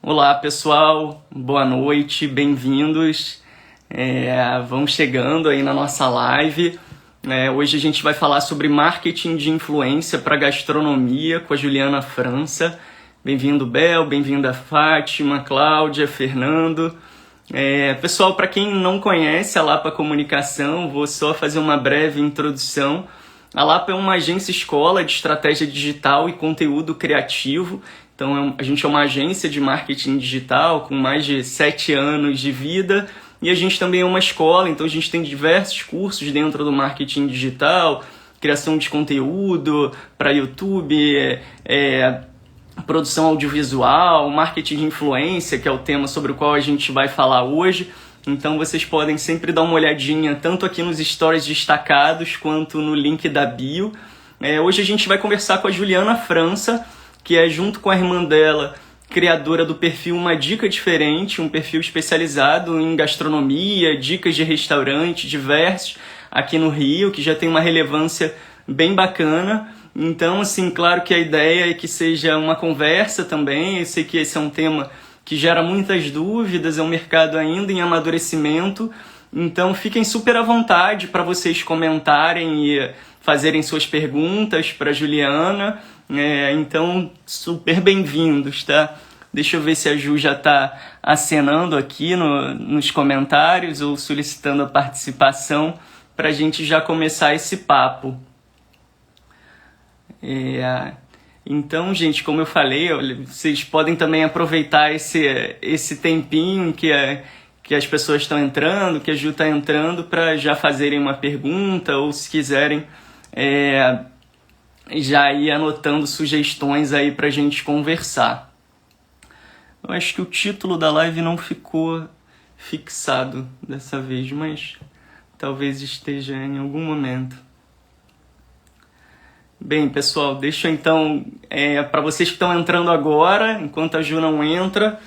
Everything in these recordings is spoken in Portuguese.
Olá, pessoal. Boa noite, bem-vindos. Vão chegando aí na nossa live. Hoje a gente vai falar sobre marketing de influência para gastronomia com a Juliana França. Bem-vindo, Bel, bem-vinda, Fátima, Cláudia, Fernando. Pessoal, para quem não conhece a Lapa Comunicação, vou só fazer uma breve introdução. A Lapa é uma agência escola de estratégia digital e conteúdo criativo. Então, a gente é uma agência de marketing digital com mais de 7 anos de vida. E a gente também é uma escola, então a gente tem diversos cursos dentro do marketing digital, criação de conteúdo para YouTube, produção audiovisual, marketing de influência, que é o tema sobre o qual a gente vai falar hoje. Então vocês podem sempre dar uma olhadinha tanto aqui nos stories destacados quanto no link da bio. Hoje a gente vai conversar com a Juliana França, que é, junto com a irmã dela, criadora do perfil Uma Dica Diferente, um perfil especializado em gastronomia, dicas de restaurante diversos aqui no Rio, que já tem uma relevância bem bacana. Então, assim, claro que a ideia é que seja uma conversa também. Eu sei que esse é um tema que gera muitas dúvidas, é um mercado ainda em amadurecimento. Então, fiquem super à vontade para vocês comentarem e fazerem suas perguntas para a Juliana. Então, super bem-vindos, tá? Deixa eu ver se a Ju já está acenando aqui nos comentários ou solicitando a participação para a gente já começar esse papo. Então, gente, como eu falei, olha, vocês podem também aproveitar esse tempinho que as pessoas estão entrando, que a Ju está entrando, para já fazerem uma pergunta ou, se quiserem, já ir anotando sugestões aí para a gente conversar. Eu acho que o título da live não ficou fixado dessa vez, mas talvez esteja em algum momento. Bem, pessoal, deixa eu então, para vocês que estão entrando agora, enquanto a Ju não entra,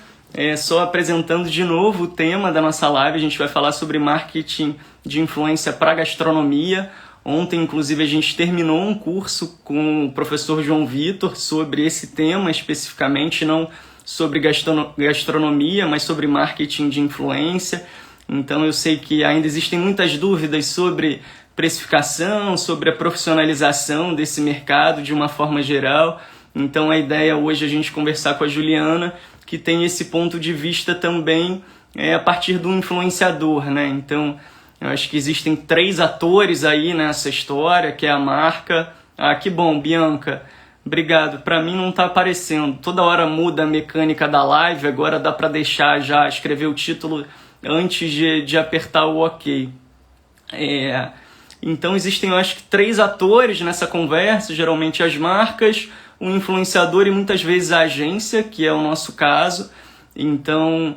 só apresentando de novo o tema da nossa live. A gente vai falar sobre marketing de influência para gastronomia. Ontem, inclusive, a gente terminou um curso com o professor João Vitor sobre esse tema especificamente, não sobre gastronomia, mas sobre marketing de influência. Então, eu sei que ainda existem muitas dúvidas sobre precificação, sobre a profissionalização desse mercado de uma forma geral. Então, a ideia hoje é a gente conversar com a Juliana, que tem esse ponto de vista também a partir do influenciador, né? Então, eu acho que existem 3 atores aí nessa história, que é a marca. Ah, que bom, Bianca. Obrigado. Para mim não está aparecendo. Toda hora muda a mecânica da live, agora dá para deixar já, escrever o título antes de apertar o OK. Então existem, eu acho que 3 atores nessa conversa, geralmente as marcas, o influenciador e muitas vezes a agência, que é o nosso caso. Então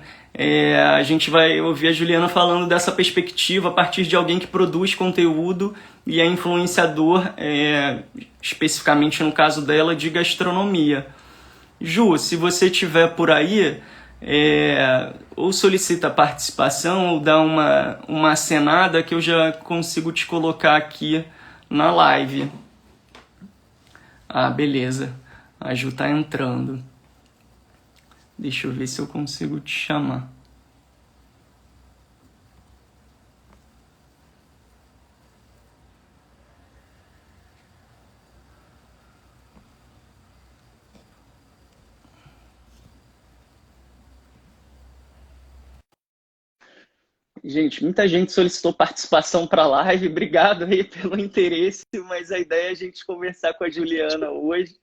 a gente vai ouvir a Juliana falando dessa perspectiva a partir de alguém que produz conteúdo e é influenciador, especificamente no caso dela, de gastronomia. Ju, se você estiver por aí, ou solicita a participação ou dá uma acenada que eu já consigo te colocar aqui na live. Ah, beleza. A Ju tá entrando. Deixa eu ver se eu consigo te chamar. Gente, muita gente solicitou participação para a live. Obrigado aí pelo interesse, mas a ideia é a gente conversar com a Juliana hoje.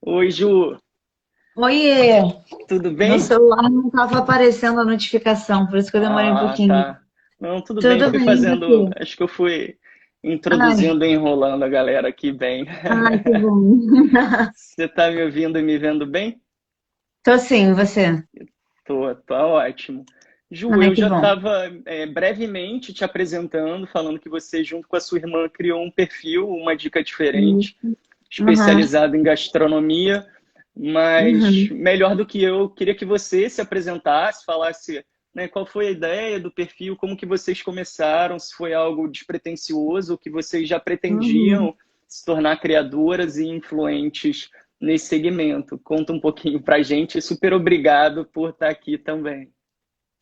Oi, Ju. Oiê, Tudo no bem? celular não estava aparecendo a notificação, por isso que eu demorei um Ah, pouquinho. tá. Não, tudo bem. Eu Tudo fui bem, e fazendo. você? Acho que eu fui Ai, introduzindo e enrolando a galera aqui bem. ai, que bom. Você tá me ouvindo e me vendo bem? Tô sim, você? Tô ótimo. Ju, Ai, eu que já bom. estava brevemente te apresentando, falando que você, junto com a sua irmã, criou um perfil, Uma Dica Diferente, Uhum, especializado em gastronomia, mas uhum. melhor do que eu, queria que você se apresentasse, falasse, né, qual foi a ideia do perfil, como que vocês começaram, se foi algo despretensioso, que vocês já Uhum. pretendiam se tornar criadoras e influentes nesse segmento. Conta um pouquinho pra gente e super obrigado por estar aqui também.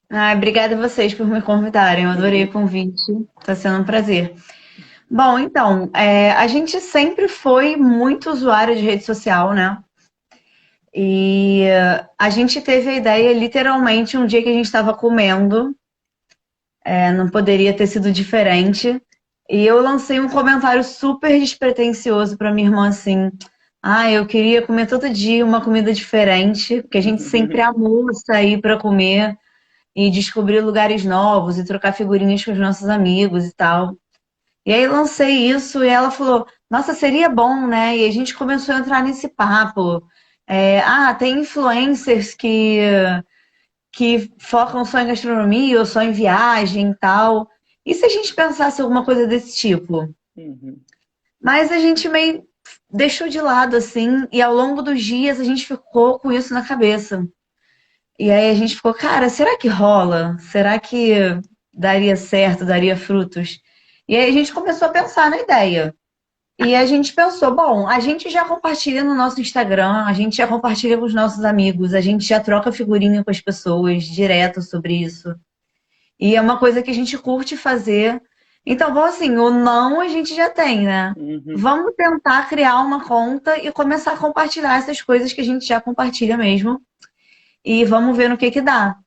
Ah, obrigada a vocês por me convidarem. Eu adorei o convite. Está sendo um prazer. Bom, então, a gente sempre foi muito usuário de rede social, né? E a gente teve a ideia, literalmente, um dia que a gente estava comendo, não poderia ter sido diferente. E eu lancei um comentário super despretensioso para minha irmã assim: ah, eu queria comer todo dia uma comida diferente, porque a gente sempre amou sair para comer e descobrir lugares novos e trocar figurinhas com os nossos amigos e tal. E aí lancei isso e ela falou: nossa, seria bom, né? E a gente começou a entrar nesse papo. Tem influencers que focam só em gastronomia ou só em viagem e tal. E se a gente pensasse alguma coisa desse tipo? Uhum. Mas a gente meio deixou de lado, assim, e ao longo dos dias a gente ficou com isso na cabeça. E aí a gente ficou, cara, será que rola? Será que daria certo, daria frutos? E aí a gente começou a pensar na ideia. E a gente pensou, bom, a gente já compartilha no nosso Instagram, a gente já compartilha com os nossos amigos, a gente já troca figurinha com as pessoas direto sobre isso. E é uma coisa que a gente curte fazer. Então, bom, assim, o não a gente já tem, né? Uhum. Vamos tentar criar uma conta e começar a compartilhar essas coisas que a gente já compartilha mesmo. E vamos ver no que dá.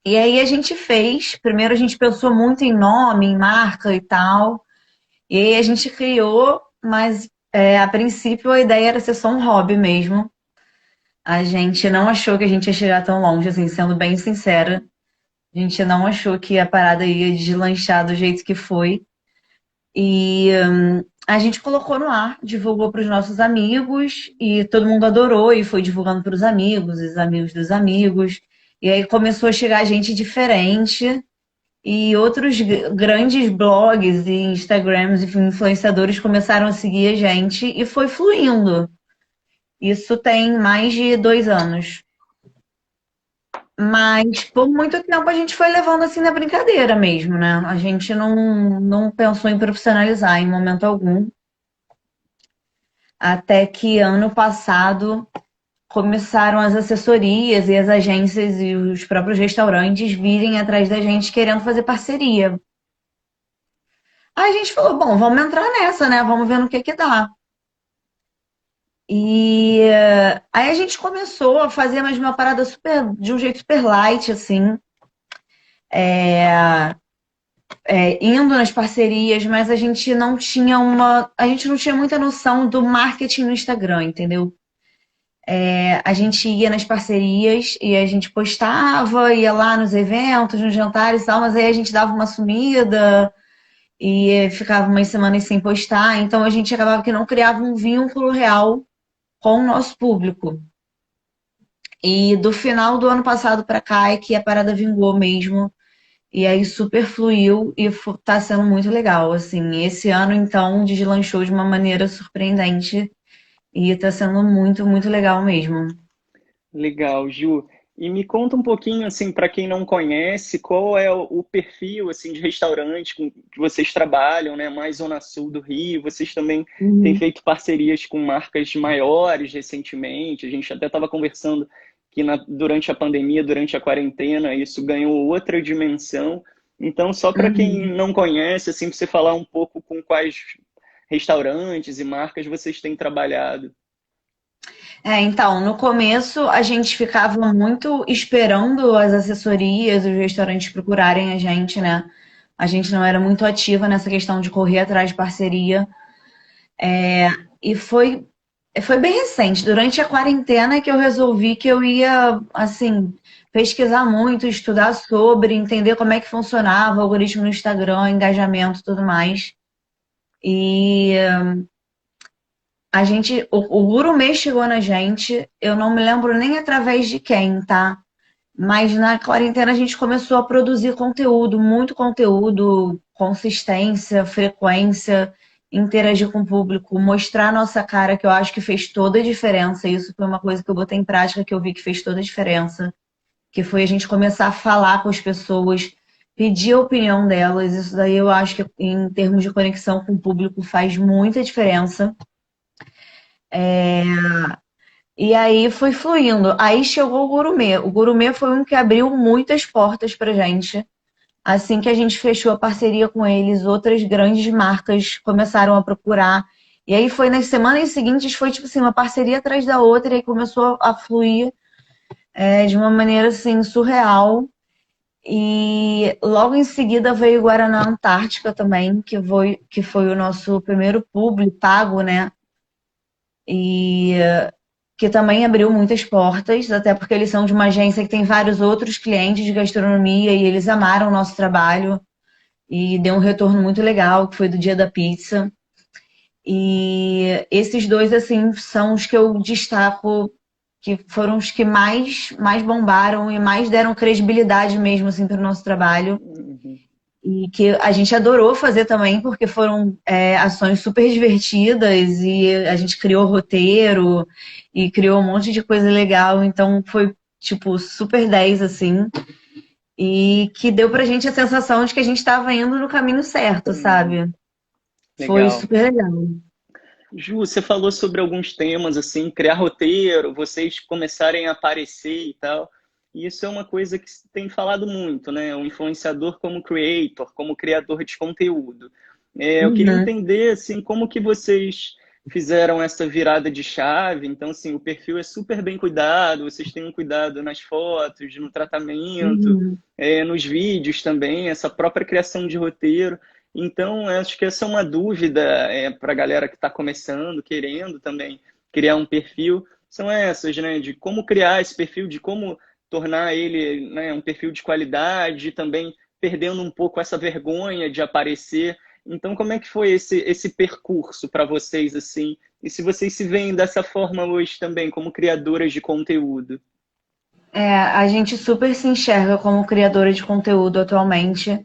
E aí a gente fez. Primeiro a gente pensou muito em nome, em marca e tal. E aí a gente criou, mas a princípio a ideia era ser só um hobby mesmo. A gente não achou que a gente ia chegar tão longe, assim, sendo bem sincera. A gente não achou que a parada ia deslanchar do jeito que foi. E a gente colocou no ar, divulgou para os nossos amigos e todo mundo adorou e foi divulgando para os amigos, os amigos dos amigos. E aí começou a chegar gente diferente e outros grandes blogs e Instagrams e influenciadores começaram a seguir a gente e foi fluindo. Isso tem mais de 2 anos. Mas por muito tempo a gente foi levando assim na brincadeira mesmo, né? A gente não pensou em profissionalizar em momento algum. Até que ano passado começaram as assessorias e as agências e os próprios restaurantes virem atrás da gente querendo fazer parceria. Aí a gente falou, bom, vamos entrar nessa, né? Vamos ver no que dá. E aí a gente começou a fazer mais uma parada super, de um jeito super light, assim. Indo nas parcerias, mas a gente não tinha muita noção do marketing no Instagram, entendeu? A gente ia nas parcerias e a gente postava, ia lá nos eventos, nos jantares e tal, mas aí a gente dava uma sumida e ficava umas semanas sem postar, então a gente acabava que não criava um vínculo real com o nosso público. E do final do ano passado para cá é que a parada vingou mesmo. E aí super fluiu e tá sendo muito legal, assim. Esse ano, então, deslanchou de uma maneira surpreendente e tá sendo muito, muito legal mesmo. Legal, Ju. E me conta um pouquinho, assim, para quem não conhece, qual é o perfil, assim, de restaurante que vocês trabalham, né? Mais Zona Sul do Rio. Vocês também têm Uhum. feito parcerias com marcas maiores recentemente. A gente até estava conversando que durante a pandemia, durante a quarentena, isso ganhou outra dimensão. Então, só para quem Uhum. não conhece, assim, pra você falar um pouco com quais restaurantes e marcas vocês têm trabalhado. Então, no começo a gente ficava muito esperando as assessorias, os restaurantes procurarem a gente, né? A gente não era muito ativa nessa questão de correr atrás de parceria. E foi bem recente, durante a quarentena que eu resolvi que eu ia, assim, pesquisar muito, estudar sobre, entender como é que funcionava o algoritmo no Instagram, engajamento e tudo mais. E o Gurumê chegou na gente, eu não me lembro nem através de quem, tá? Mas na quarentena a gente começou a produzir conteúdo, muito conteúdo, consistência, frequência, interagir com o público, mostrar a nossa cara, que eu acho que fez toda a diferença. Isso foi uma coisa que eu botei em prática, que eu vi que fez toda a diferença. Que foi a gente começar a falar com as pessoas, pedir a opinião delas. Isso daí eu acho que em termos de conexão com o público faz muita diferença. E aí foi fluindo. Aí chegou o Gourmet. O Gourmet foi um que abriu muitas portas pra gente. Assim que a gente fechou a parceria com eles, outras grandes marcas começaram a procurar. E aí foi nas semanas seguintes, foi tipo assim, uma parceria atrás da outra, e aí começou a fluir de uma maneira assim, surreal. E logo em seguida veio o Guaraná Antártica também, que foi o nosso primeiro publi pago, né? E que também abriu muitas portas, até porque eles são de uma agência que tem vários outros clientes de gastronomia e eles amaram o nosso trabalho e deu um retorno muito legal, que foi do Dia da Pizza. E esses dois, assim, são os que eu destaco, que foram os que mais bombaram e mais deram credibilidade mesmo, assim, para o nosso trabalho. Uhum. E que a gente adorou fazer também, porque foram ações super divertidas e a gente criou roteiro e criou um monte de coisa legal. Então foi, tipo, super 10 assim. E que deu pra gente a sensação de que a gente estava indo no caminho certo, Uhum. sabe? Foi Legal. super legal. Ju, você falou sobre alguns temas, assim, criar roteiro, vocês começarem a aparecer e tal. E isso é uma coisa que se tem falado muito, né? O influenciador como creator, como criador de conteúdo. Eu queria Uhum, entender, assim, como que vocês fizeram essa virada de chave. Então, assim, o perfil é super bem cuidado, vocês têm um cuidado nas fotos, no tratamento, uhum. nos vídeos também, essa própria criação de roteiro. Então, eu acho que essa é uma dúvida para a galera que está começando, querendo também criar um perfil, são essas, né? De como criar esse perfil, de como tornar ele, né, um perfil de qualidade, também perdendo um pouco essa vergonha de aparecer. Então, como é que foi esse percurso para vocês, assim? E se vocês se veem dessa forma hoje também, como criadoras de conteúdo? A gente super se enxerga como criadora de conteúdo atualmente,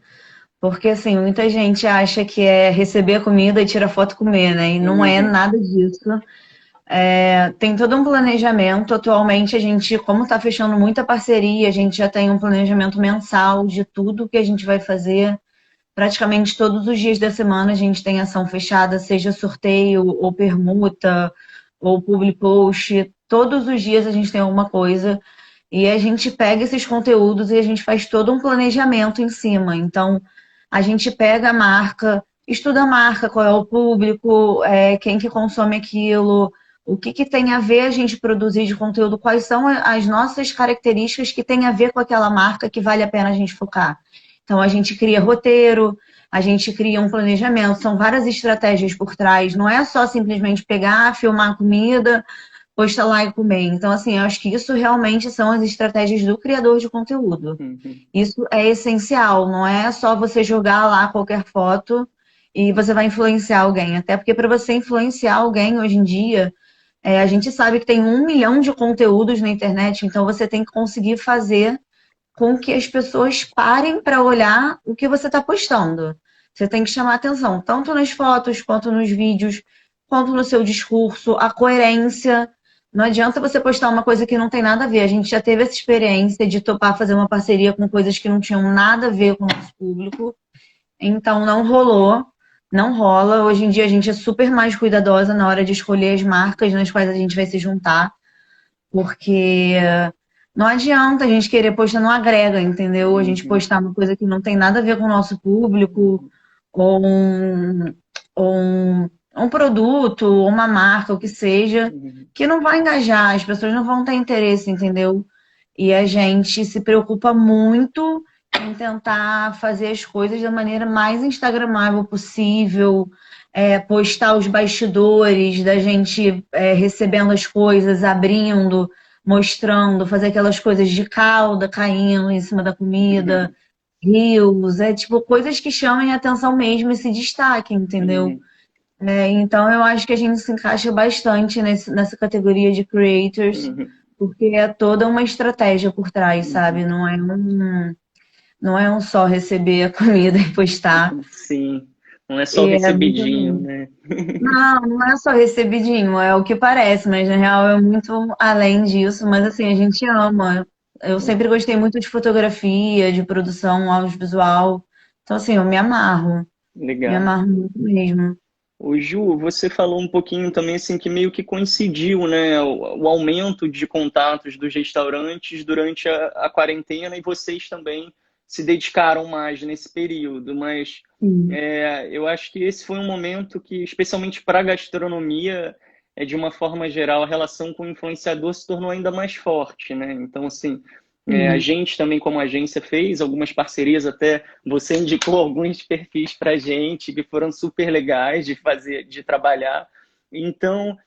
porque assim, muita gente acha que é receber a comida e tirar foto e comer, né? E não é Uhum, nada disso. Tem todo um planejamento. Atualmente, a gente, como está fechando muita parceria, a gente já tem um planejamento mensal de tudo que a gente vai fazer. Praticamente todos os dias da semana a gente tem ação fechada, seja sorteio, ou permuta, ou public post. Todos os dias a gente tem alguma coisa. E a gente pega esses conteúdos e a gente faz todo um planejamento em cima. Então, a gente pega a marca, estuda a marca, qual é o público, quem que consome aquilo, o que que tem a ver a gente produzir de conteúdo, quais são as nossas características que tem a ver com aquela marca que vale a pena a gente focar. Então, a gente cria roteiro, a gente cria um planejamento, são várias estratégias por trás, não é só simplesmente pegar, filmar a comida, postar lá e comer. Então, assim, eu acho que isso realmente são as estratégias do criador de conteúdo. uhum, Isso é essencial, não é só você jogar lá qualquer foto e você vai influenciar alguém. Até porque para você influenciar alguém hoje em dia, a gente sabe que tem 1 milhão de conteúdos na internet, então você tem que conseguir fazer com que as pessoas parem para olhar o que você está postando. Você tem que chamar atenção, tanto nas fotos, quanto nos vídeos, quanto no seu discurso, a coerência. Não adianta você postar uma coisa que não tem nada a ver. A gente já teve essa experiência de topar fazer uma parceria com coisas que não tinham nada a ver com o nosso público. Então não rolou, não rola. Hoje em dia a gente é super mais cuidadosa na hora de escolher as marcas nas quais a gente vai se juntar, porque não adianta a gente querer postar, não agrega, entendeu? A gente uhum, postar uma coisa que não tem nada a ver com o nosso público, ou um produto, ou uma marca, o que seja, uhum, que não vai engajar, as pessoas não vão ter interesse, entendeu? E a gente se preocupa muito em tentar fazer as coisas da maneira mais instagramável possível, postar os bastidores da gente recebendo as coisas, abrindo, mostrando, fazer aquelas coisas de calda caindo em cima da comida, rios, tipo coisas que chamem a atenção mesmo e se destaquem, entendeu? uhum, Então eu acho que a gente se encaixa bastante nessa categoria de creators, uhum, porque é toda uma estratégia por trás, uhum. sabe? Não é um só receber a comida e postar. Sim, não é só o E é muito. recebidinho, né? Não é só recebidinho, é o que parece, mas na real é muito além disso. Mas assim, a gente ama. Eu sempre gostei muito de fotografia, de produção audiovisual. Então, assim, eu me Legal. amarro muito mesmo. Ô Ju, você falou um pouquinho também assim que meio que coincidiu, né, o aumento de contatos dos restaurantes durante a quarentena e vocês também se dedicaram mais nesse período, mas Sim. eu acho que esse foi um momento que, especialmente para a gastronomia, de uma forma geral, a relação com o influenciador se tornou ainda mais forte, né? Então, assim, a Sim. gente também, como agência, fez algumas parcerias, até você indicou alguns perfis para a gente que foram super legais de fazer, de trabalhar. Então,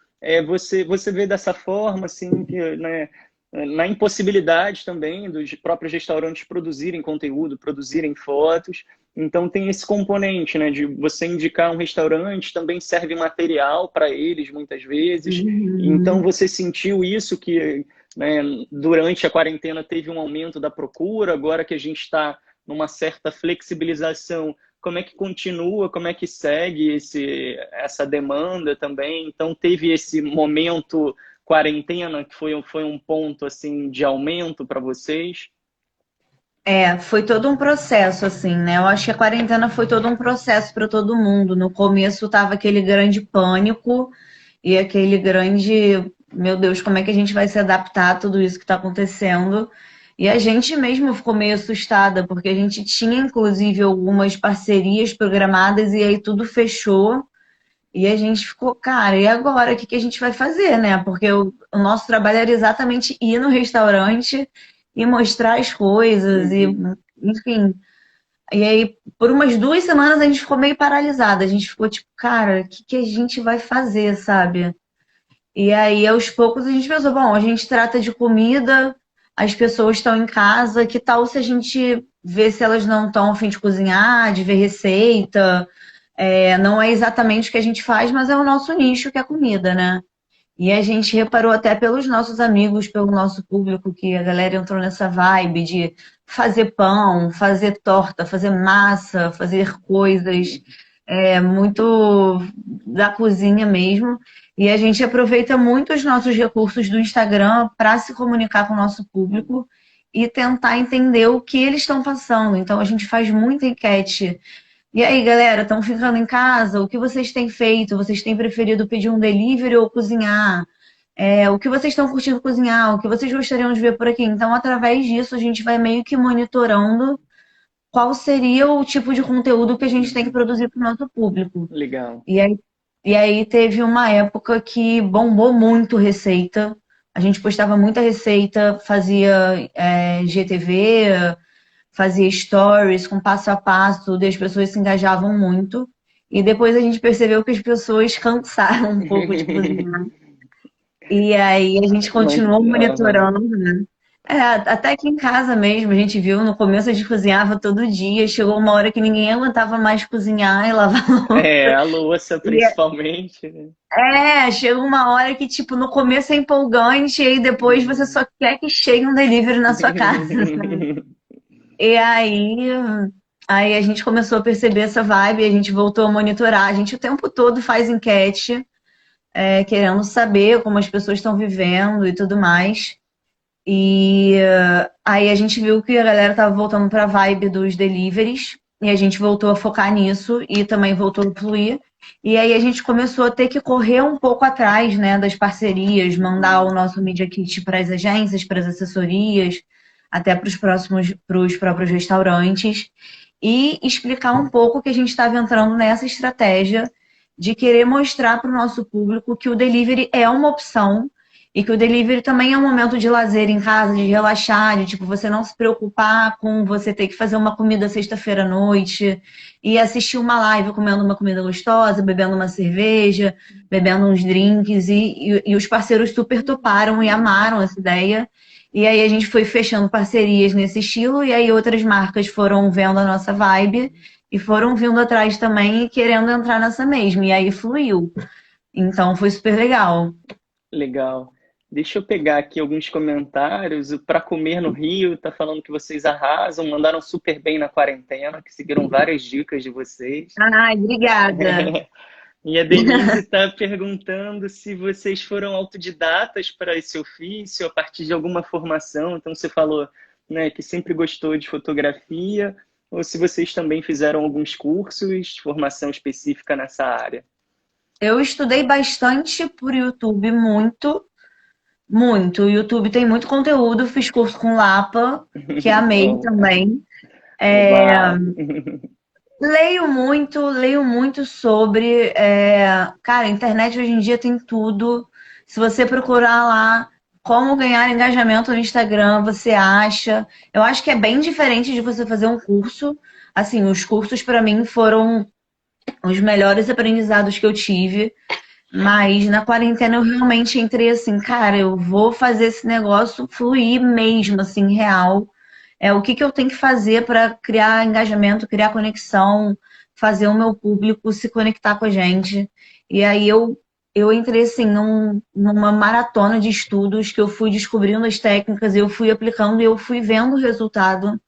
você vê dessa forma, assim, que, né, na impossibilidade também dos próprios restaurantes produzirem conteúdo, produzirem fotos. Então tem esse componente, né, de você indicar um restaurante, também serve material para eles muitas vezes. Então Uhum. você sentiu isso que, né, durante a quarentena teve um aumento da procura, agora que a gente está numa certa flexibilização, como é que continua, como é que segue essa demanda também? Então teve esse momento quarentena que foi um ponto assim de aumento para vocês? Foi todo um processo, assim, né? Eu acho que a quarentena foi todo um processo para todo mundo. No começo tava aquele grande pânico e aquele grande, meu Deus, como é que a gente vai se adaptar a tudo isso que está acontecendo? E a gente mesmo ficou meio assustada, porque a gente tinha, inclusive, algumas parcerias programadas e aí tudo fechou. E a gente ficou, cara, e agora? O que que a gente vai fazer, né? Porque o nosso trabalho era exatamente ir no restaurante e mostrar as coisas, e, Uhum. enfim. E aí, por umas 2 semanas, a gente ficou meio paralisada. A gente ficou tipo, cara, o que que a gente vai fazer, sabe? E aí, aos poucos, a gente pensou, bom, a gente trata de comida, as pessoas estão em casa, que tal se a gente vê se elas não estão a fim de cozinhar, de ver receita? Não é exatamente o que a gente faz, mas é o nosso nicho, que é comida, né? E a gente reparou até pelos nossos amigos, pelo nosso público, que a galera entrou nessa vibe de fazer pão, fazer torta, fazer massa, fazer coisas muito da cozinha mesmo. E a gente aproveita muito os nossos recursos do Instagram para se comunicar com o nosso público e tentar entender o que eles estão passando. Então a gente faz muita enquete. E aí, galera, estão ficando em casa? O que vocês têm feito? Vocês têm preferido pedir um delivery ou cozinhar? O que vocês estão curtindo cozinhar? O que vocês gostariam de ver por aqui? Então, através disso, a gente vai meio que monitorando qual seria o tipo de conteúdo que a gente tem que Uhum. produzir para o nosso público. Legal. E aí, e aí teve uma época que bombou muito receita. A gente postava muita receita, fazia GTV, fazia stories com passo a passo, tudo, e as pessoas se engajavam muito. E depois a gente percebeu que as pessoas cansaram um pouco de cozinhar. E aí a gente Não, continuou aham. monitorando, né? Até aqui em casa mesmo, a gente viu, no começo a gente cozinhava todo dia, chegou uma hora que ninguém aguentava mais cozinhar e lavar louça. A louça E principalmente, né? chega uma hora que, tipo, no começo é empolgante e aí depois você Uhum. só quer que chegue um delivery na sua casa. E aí a gente começou a perceber essa vibe, a gente voltou a monitorar. A gente o tempo todo faz enquete, querendo saber como as pessoas estão vivendo e tudo mais. E aí a gente viu que a galera tava voltando para a vibe dos deliveries e a gente voltou a focar nisso e também voltou a fluir. E aí a gente começou a ter que correr um pouco atrás, né, das parcerias, mandar o Uhum. nosso Media Kit para as agências, para as assessorias, até para os próprios restaurantes e explicar um pouco que a gente estava entrando nessa estratégia de querer mostrar para o nosso público que o delivery é uma opção e que o delivery também é um momento de lazer em casa, de relaxar, de tipo, você não se preocupar com você ter que fazer uma comida sexta-feira à noite e assistir uma live comendo uma comida gostosa, bebendo uma cerveja, bebendo uns drinks, e os parceiros super toparam e amaram essa ideia. E aí a gente foi fechando parcerias nesse estilo, e aí outras marcas foram vendo a nossa vibe e foram vindo atrás também e querendo entrar nessa mesma. E aí fluiu. Então foi super legal. Legal. Deixa eu pegar aqui alguns comentários. O Pra Comer no Rio tá falando que vocês arrasam, mandaram super bem na quarentena, que seguiram várias dicas de vocês. Ai, obrigada. E a Denise está perguntando se vocês foram autodidatas para esse ofício, a partir de alguma formação. Então, você falou, né, que sempre gostou de fotografia, ou se vocês também fizeram alguns cursos, formação específica nessa área. Eu estudei bastante por YouTube, muito, muito. O YouTube tem muito conteúdo, fiz curso com Lapa, que amei Oh, também. oba! Leio muito sobre. Cara, a internet hoje em dia tem tudo. Se você procurar lá como ganhar engajamento no Instagram, você acha. Eu acho que é bem diferente de você fazer um curso. Assim, os cursos para mim foram os melhores aprendizados que eu tive. Mas na quarentena eu realmente entrei assim, cara, eu vou fazer esse negócio fluir mesmo, assim, real. O que que eu tenho que fazer para criar engajamento, criar conexão, fazer o meu público se conectar com a gente. E aí eu entrei assim numa maratona de estudos que eu fui descobrindo as técnicas, eu fui aplicando e eu fui vendo o resultado.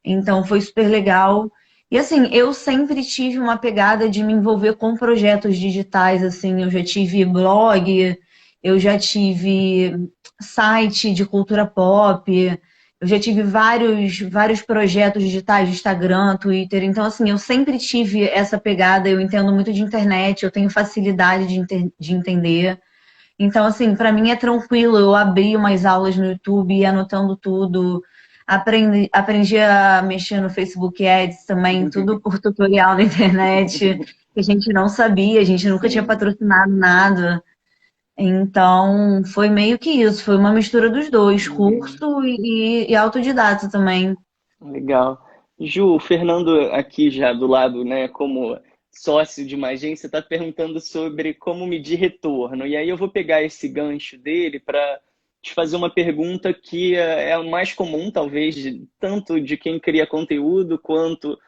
Então foi super legal. E assim, eu sempre tive uma pegada de me envolver com projetos digitais, assim, eu já tive blog, eu já tive site de cultura pop, eu já tive vários projetos digitais de Instagram, Twitter. Então, assim, eu sempre tive essa pegada, eu entendo muito de internet, eu tenho facilidade de entender. Então, assim, para mim é tranquilo. Eu abri umas aulas no YouTube, ia anotando tudo. Aprendi a mexer no Facebook Ads também, tudo por tutorial na internet, que a gente não sabia, a gente nunca tinha Sim, patrocinado nada. Então, foi meio que isso, foi uma mistura dos dois, uhum, curso e autodidata também. legal. Ju, o Fernando aqui já do lado, né, como sócio de uma agência, está perguntando sobre como medir retorno. E aí eu vou pegar esse gancho dele para te fazer uma pergunta que é a mais comum, talvez, tanto de quem cria conteúdo quanto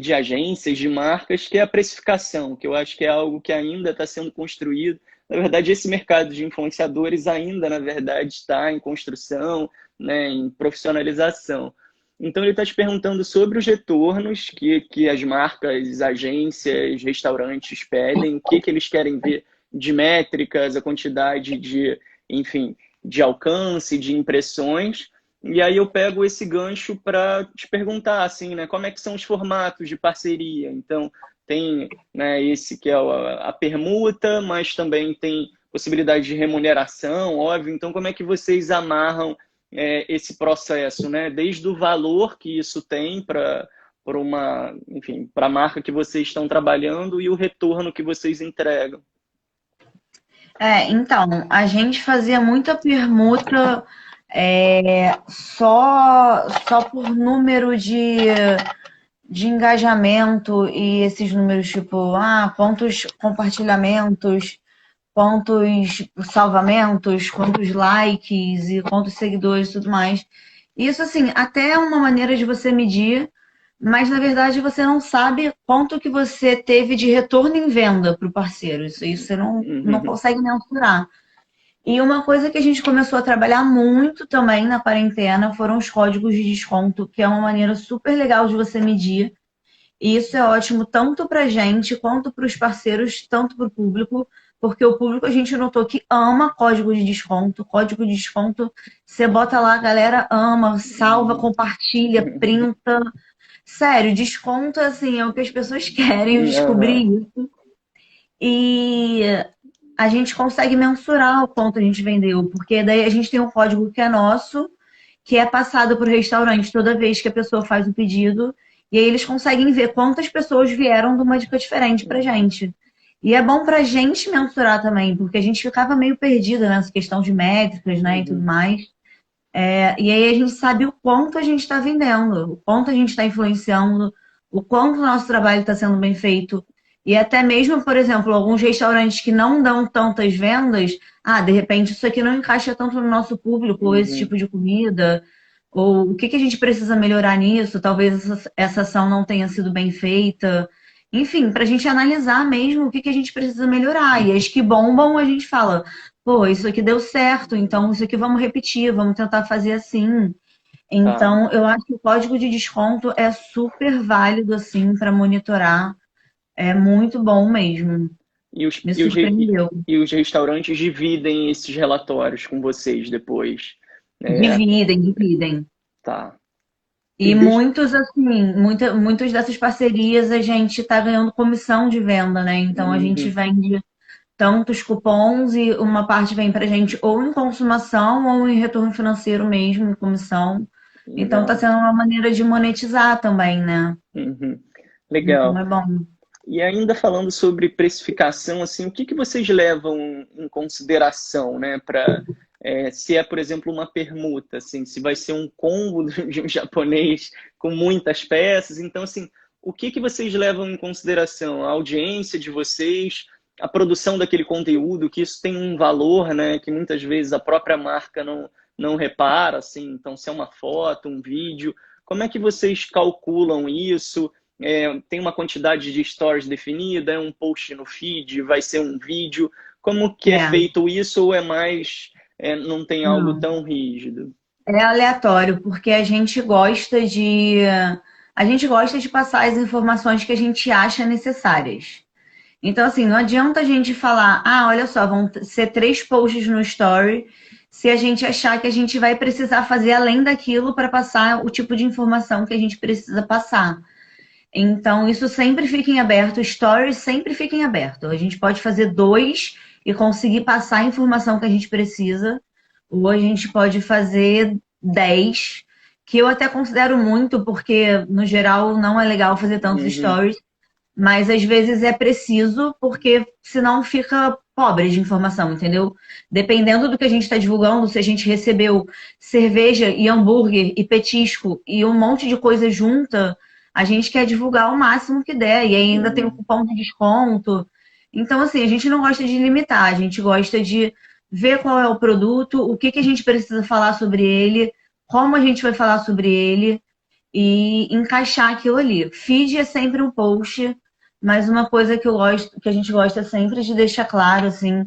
de agências, de marcas, que é a precificação, que eu acho que é algo que ainda está sendo construído. Na verdade, esse mercado de influenciadores ainda, na verdade, está em construção, né, em profissionalização. Então, ele está te perguntando sobre os retornos que as marcas, agências, restaurantes pedem, o que eles querem ver de métricas, a quantidade de, enfim, de alcance, de impressões. E aí eu pego esse gancho para te perguntar, assim, né, como é que são os formatos de parceria. Então, tem, né, esse que é a permuta, mas também tem possibilidade de remuneração, óbvio. Então, como é que vocês amarram esse processo, né? Desde o valor que isso tem para uma, enfim, para a marca que vocês estão trabalhando e o retorno que vocês entregam. Então, a gente fazia muita permuta só por número de engajamento e esses números tipo, quantos compartilhamentos, quantos salvamentos, quantos likes e quantos seguidores e tudo mais. Isso, assim, até é uma maneira de você medir, mas na verdade você não sabe quanto que você teve de retorno em venda para o parceiro. Isso você não Uhum. consegue mensurar. E uma coisa que a gente começou a trabalhar muito também na quarentena foram os códigos de desconto, que é uma maneira super legal de você medir. E isso é ótimo tanto para a gente quanto para os parceiros, tanto para o público, porque o público a gente notou que ama código de desconto. Código de desconto, você bota lá, a galera ama, salva, compartilha, printa. Sério, desconto assim é o que as pessoas querem, eu descobri Uhum. isso. E a gente consegue mensurar o quanto a gente vendeu, porque daí a gente tem um código que é nosso, que é passado para o restaurante toda vez que a pessoa faz o pedido, e aí eles conseguem ver quantas pessoas vieram de uma dica diferente para gente. E é bom para a gente mensurar também, porque a gente ficava meio perdida nessa questão de métricas, né, e tudo Uhum. mais. E aí a gente sabe o quanto a gente está vendendo, o quanto a gente está influenciando, o quanto o nosso trabalho está sendo bem feito. E até mesmo, por exemplo, alguns restaurantes que não dão tantas vendas, de repente isso aqui não encaixa tanto no nosso público, ou esse Uhum. tipo de comida, ou o que que a gente precisa melhorar nisso, talvez essa ação não tenha sido bem feita. Enfim, para a gente analisar mesmo o que que a gente precisa melhorar. E as que bombam, a gente fala, pô, isso aqui deu certo, então isso aqui vamos repetir, vamos tentar fazer assim. Tá. Então, eu acho que o código de desconto é super válido assim para monitorar. É muito bom mesmo. E os, Me e os, re- e, surpreendeu. e os restaurantes dividem esses relatórios com vocês depois. É, Dividem. tá. E E muitos, assim, muitas dessas parcerias a gente está ganhando comissão de venda, né? Então a gente Uhum. vende. tantos cupons e uma parte vem pra gente ou em consumação ou em retorno financeiro mesmo, em comissão. Então tá Legal. sendo uma maneira de monetizar também, né? Uhum. Então Legal. é bom. E ainda falando sobre precificação, assim, o que que vocês levam em consideração, né, para se é, por exemplo, uma permuta, assim, se vai ser um combo de um japonês com muitas peças, então, assim, o que que vocês levam em consideração? A audiência de vocês, a produção daquele conteúdo, que isso tem um valor, né, que muitas vezes a própria marca não repara, assim, então, se é uma foto, um vídeo, como é que vocês calculam isso? Tem uma quantidade de stories definida, é um post no feed, vai ser um vídeo. Como que é É, feito isso ou é mais, não tem algo não. tão rígido? É aleatório, porque a gente gosta de passar as informações que a gente acha necessárias. Então, assim, não adianta a gente falar, olha só, vão ser 3 posts no story, se a gente achar que a gente vai precisar fazer além daquilo para passar o tipo de informação que a gente precisa passar. Então, isso sempre fica em aberto, stories sempre fica em aberto. A gente pode fazer 2 e conseguir passar a informação que a gente precisa, ou a gente pode fazer 10, que eu até considero muito, porque no geral não é legal fazer tantos Uhum. stories, mas às vezes é preciso, porque senão fica pobre de informação, entendeu? Dependendo do que a gente está divulgando, se a gente recebeu cerveja e hambúrguer e petisco e um monte de coisa junta, a gente quer divulgar o máximo que der, e aí ainda tem o Uhum. cupom de desconto. Então, assim, a gente não gosta de limitar, a gente gosta de ver qual é o produto, o que que a gente precisa falar sobre ele, como a gente vai falar sobre ele e encaixar aquilo ali. Feed é sempre um post, mas uma coisa que eu gosto, que a gente gosta sempre de deixar claro, assim,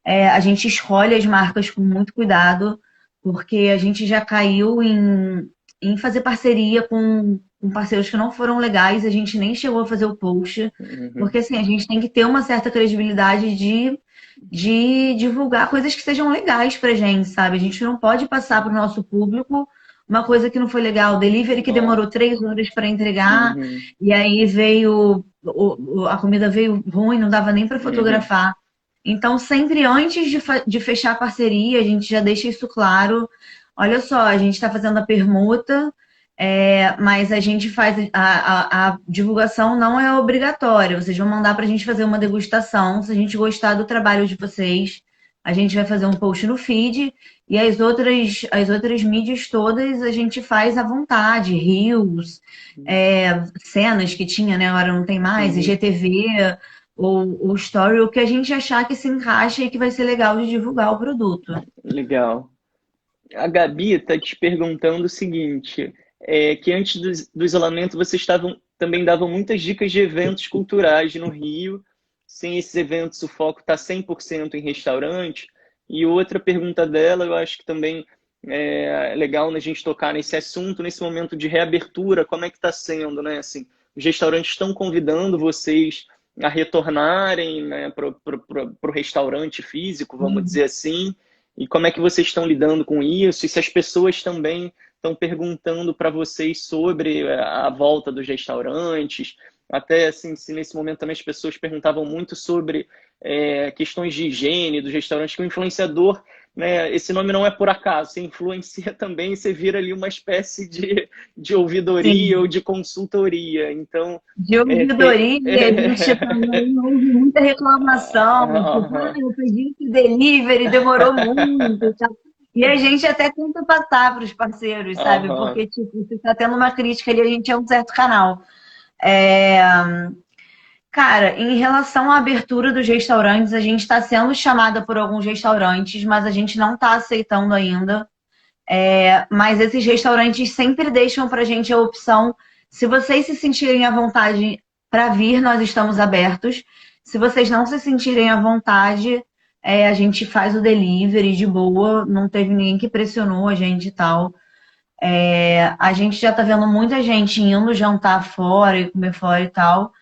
a gente escolhe as marcas com muito cuidado, porque a gente já caiu em fazer parceria com parceiros que não foram legais, a gente nem chegou a fazer o post, Uhum. porque assim, a gente tem que ter uma certa credibilidade de divulgar coisas que sejam legais pra gente, sabe? A gente não pode passar para o nosso público uma coisa que não foi legal, delivery que Ó. demorou 3 horas para entregar, Uhum. e aí veio, a comida veio ruim, não dava nem para Uhum. fotografar. Então, sempre antes de fechar a parceria, a gente já deixa isso claro. Olha só, a gente está fazendo a permuta, mas a gente faz a divulgação não é obrigatória. Vocês vão mandar para a gente fazer uma degustação. Se a gente gostar do trabalho de vocês, a gente vai fazer um post no feed e as outras mídias todas a gente faz à vontade, reels, cenas que tinha, né? Agora não tem mais, Uhum. IGTV ou story, o que a gente achar que se encaixa e que vai ser legal de divulgar o produto. Legal. A Gabi está te perguntando o seguinte, que antes do isolamento vocês também davam muitas dicas de eventos culturais no Rio. Sem esses eventos, o foco está 100% em restaurante. E outra pergunta dela, eu acho que também é legal a gente tocar nesse assunto, nesse momento de reabertura, como é que está sendo, né? Assim, os restaurantes estão convidando vocês a retornarem, né, para o restaurante físico, vamos dizer assim. E como é que vocês estão lidando com isso? E se as pessoas também estão perguntando para vocês sobre a volta dos restaurantes? Até assim, se nesse momento também as pessoas perguntavam muito sobre questões de higiene dos restaurantes, que o influenciador, né, esse nome não é por acaso, você influencia também, você vira ali uma espécie de ouvidoria ou Sim. de consultoria. Então, De tem. ouvidoria, a gente também ouve muita reclamação, tipo, eu pedi esse delivery, demorou muito, e tal. E a gente até tenta passar para os parceiros, sabe? Aham. Porque, tipo, se está tendo uma crítica ali, a gente é um certo canal. É, Cara, em relação à abertura dos restaurantes, a gente está sendo chamada por alguns restaurantes, mas a gente não está aceitando ainda. Mas esses restaurantes sempre deixam para a gente a opção. Se vocês se sentirem à vontade para vir, nós estamos abertos. Se vocês não se sentirem à vontade, a gente faz o delivery de boa. Não teve ninguém que pressionou a gente e tal. A gente já está vendo muita gente indo jantar fora e comer fora e tal.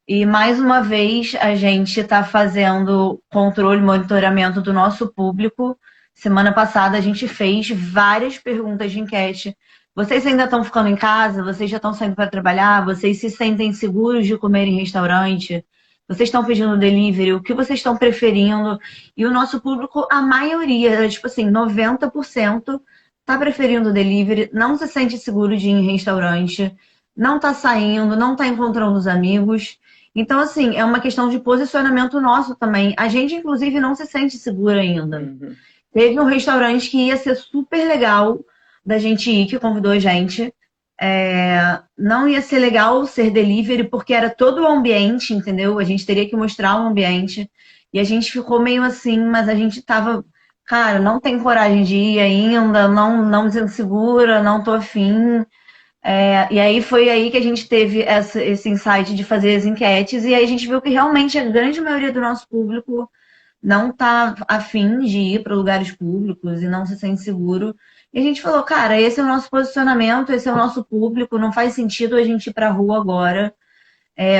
E mais uma vez a gente está fazendo controle, monitoramento do nosso público. Semana passada a gente fez várias perguntas de enquete. Vocês ainda estão ficando em casa? Vocês já estão saindo para trabalhar? Vocês se sentem seguros de comer em restaurante? Vocês estão pedindo delivery? O que vocês estão preferindo? E o nosso público, a maioria, tipo assim, 90% tá preferindo delivery, não se sente seguro de ir em restaurante, não tá saindo, não tá encontrando os amigos. Então, assim, é uma questão de posicionamento nosso também. A gente, inclusive, não se sente segura ainda. Uhum. Teve um restaurante que ia ser super legal da gente ir, que convidou a gente. Não ia ser legal ser delivery, porque era todo o ambiente, entendeu? A gente teria que mostrar o ambiente. E a gente ficou meio assim, mas a gente tava, cara, não tem coragem de ir ainda, não me sinto segura, não tô afim. E aí foi aí que a gente teve esse insight de fazer as enquetes, e aí a gente viu que realmente a grande maioria do nosso público não tá afim de ir para lugares públicos e não se sente seguro. E a gente falou, cara, esse é o nosso posicionamento, esse é o nosso público, não faz sentido a gente ir para a rua agora.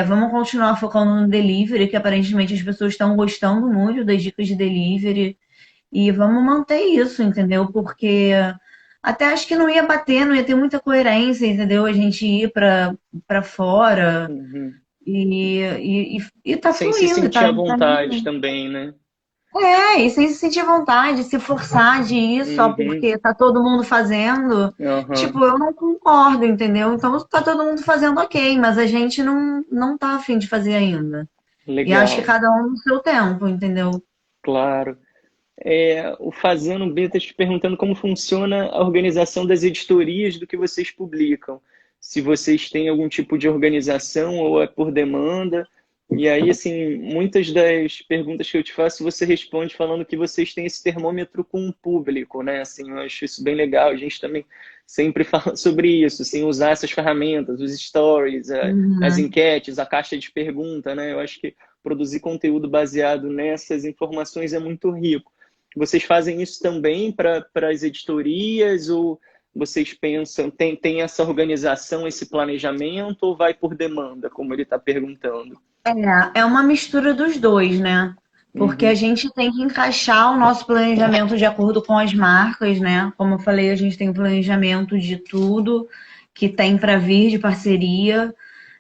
Vamos continuar focando no delivery, que aparentemente as pessoas estão gostando muito das dicas de delivery. E vamos manter isso, entendeu? Porque até acho que não ia bater, não ia ter muita coerência, entendeu? A gente ir para fora Uhum. e tá Sem se fluindo, sentir à tá vontade indo. também, né? E sem se sentir vontade, se forçar de ir só Uhum. porque tá todo mundo fazendo. Aham. Tipo, eu não concordo, entendeu? Então tá todo mundo fazendo ok, mas a gente não tá afim de fazer ainda. E acho que Legal, cada um no seu tempo, entendeu? claro. O Fazendo B está te perguntando como funciona a organização das editorias do que vocês publicam. Se vocês têm algum tipo de organização ou é por demanda. E aí, assim, muitas das perguntas que eu te faço, você responde falando que vocês têm esse termômetro com o público, né? Assim, eu acho isso bem legal. A gente também sempre fala sobre isso, assim, usar essas ferramentas, os stories, as Uhum. enquetes, a caixa de pergunta, né? Eu acho que produzir conteúdo baseado nessas informações é muito rico. Vocês fazem isso também para as editorias ou vocês pensam, tem essa organização, esse planejamento ou vai por demanda, como ele está perguntando? É uma mistura dos dois, né? Porque a Uhum, gente tem que encaixar o nosso planejamento de acordo com as marcas, né? Como eu falei, a gente tem um planejamento de tudo que tem para vir de parceria.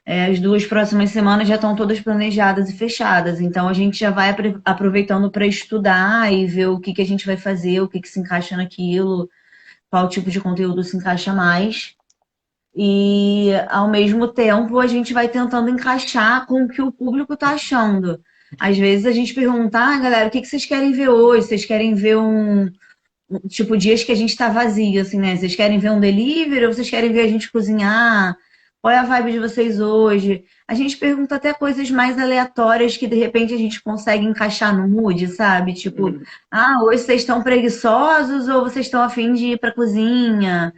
As duas próximas semanas já estão todas planejadas e fechadas. Então a gente já vai aproveitando para estudar e ver o que que a gente vai fazer, o que que se encaixa naquilo, qual tipo de conteúdo se encaixa mais. E ao mesmo tempo a gente vai tentando encaixar com o que o público está achando. Às vezes a gente pergunta, galera, o que que vocês querem ver hoje? Vocês querem ver tipo, dias que a gente está vazio, assim, né? Vocês querem ver um delivery ou vocês querem ver a gente cozinhar? Qual é a vibe de vocês hoje? A gente pergunta até coisas mais aleatórias que de repente a gente consegue encaixar no mood, sabe? Tipo, uhum, hoje vocês estão preguiçosos ou vocês estão afim de ir pra cozinha?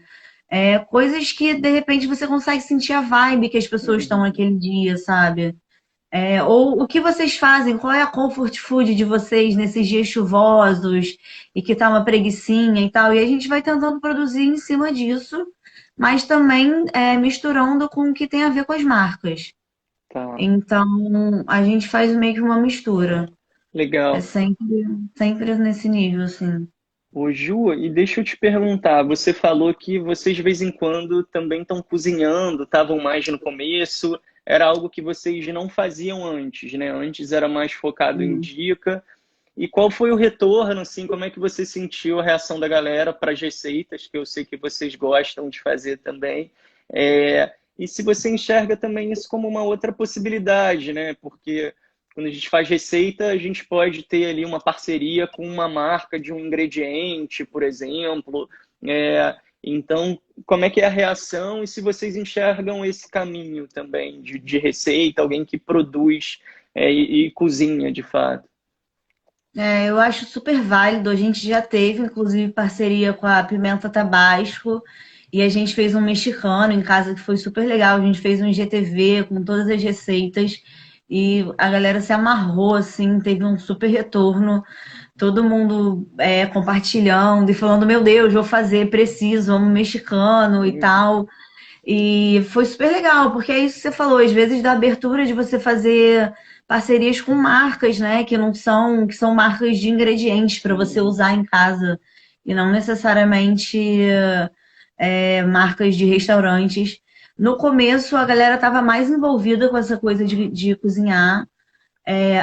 Coisas que de repente você consegue sentir a vibe que as pessoas estão uhum. naquele dia, sabe? Ou o que vocês fazem? Qual é a comfort food de vocês nesses dias chuvosos e que tá uma preguicinha e tal? E a gente vai tentando produzir em cima disso, mas também misturando com o que tem a ver com as marcas. Tá, Então, a gente faz meio que uma mistura. É legal. sempre nesse nível, assim. Ô, Ju, e deixa eu te perguntar, você falou que vocês de vez em quando também estão cozinhando, estavam mais no começo, era algo que vocês não faziam antes, né? Antes era mais focado em Hum. dica. E qual foi o retorno, assim, como é que você sentiu a reação da galera para as receitas, que eu sei que vocês gostam de fazer também? E se você enxerga também isso como uma outra possibilidade, né? Porque quando a gente faz receita, a gente pode ter ali uma parceria com uma marca de um ingrediente, por exemplo. Então, como é que é a reação e se vocês enxergam esse caminho também de receita, alguém que produz e cozinha de fato? Eu acho super válido. A gente já teve, inclusive, parceria com a Pimenta Tabasco e a gente fez um mexicano em casa que foi super legal. A gente fez um IGTV com todas as receitas e a galera se amarrou, assim, teve um super retorno. Todo mundo compartilhando e falando: Meu Deus, vou fazer, preciso, amo mexicano e tal. E foi super legal, porque é isso que você falou, às vezes da abertura de você fazer parcerias com marcas, né, que são marcas de ingredientes para você Uhum. usar em casa e não necessariamente marcas de restaurantes. No começo a galera estava mais envolvida com essa coisa de cozinhar,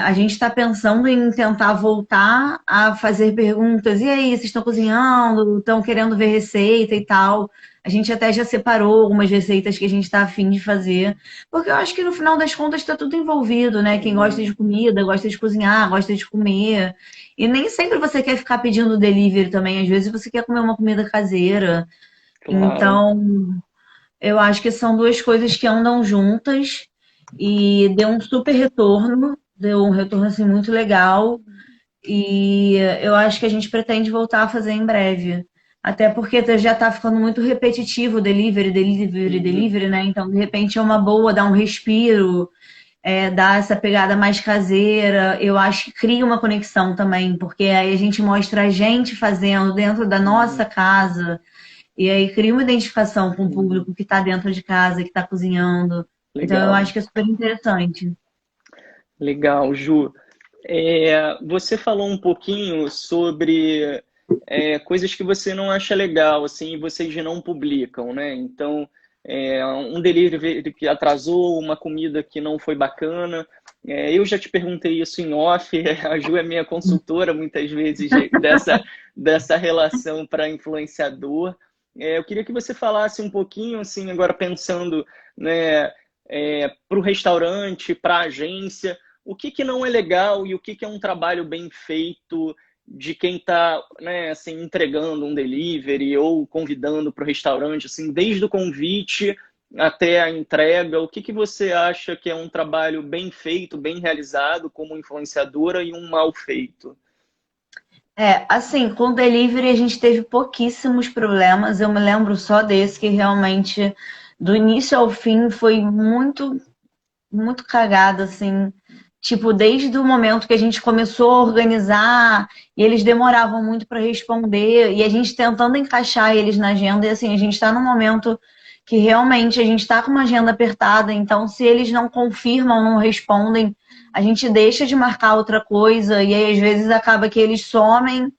A gente está pensando em tentar voltar a fazer perguntas. E aí, vocês estão cozinhando? Estão querendo ver receita e tal? A gente até já separou algumas receitas que a gente está afim de fazer. Porque eu acho que no final das contas está tudo envolvido, né? Quem gosta de comida, gosta de cozinhar, gosta de comer. E nem sempre você quer ficar pedindo delivery também. Às vezes você quer comer uma comida caseira. Claro, Então, eu acho que são duas coisas que andam juntas e deu um super retorno, deu um retorno assim muito legal e eu acho que a gente pretende voltar a fazer em breve. Até porque já está ficando muito repetitivo o delivery, delivery, uhum, delivery, né? Então, de repente, é uma boa dar um respiro, dar essa pegada mais caseira. Eu acho que cria uma conexão também, porque aí a gente mostra a gente fazendo dentro da nossa uhum, casa, e aí cria uma identificação com o uhum. público que está dentro de casa, que está cozinhando. Então eu Legal, acho que é super interessante. legal, Ju. Você falou um pouquinho sobre coisas que você não acha legal, assim, e vocês não publicam, né? Então, um delivery que atrasou, uma comida que não foi bacana. Eu já te perguntei isso em off, a Ju é minha consultora muitas vezes dessa relação para influenciador. Eu queria que você falasse um pouquinho, assim, agora pensando, né, para o restaurante, para a agência, o que não é legal e o que é um trabalho bem feito de quem está, né, assim, entregando um delivery ou convidando para o restaurante, assim, desde o convite até a entrega, o que você acha que é um trabalho bem feito, bem realizado como influenciadora e um mal feito? Assim, com o delivery a gente teve pouquíssimos problemas. Eu me lembro só desse que realmente, do início ao fim, foi muito, muito cagado, assim. Tipo, desde o momento que a gente começou a organizar e eles demoravam muito para responder, e a gente tentando encaixar eles na agenda, e assim, a gente está num momento que realmente a gente está com uma agenda apertada, então se eles não confirmam, não respondem, a gente deixa de marcar outra coisa, e aí às vezes acaba que eles somem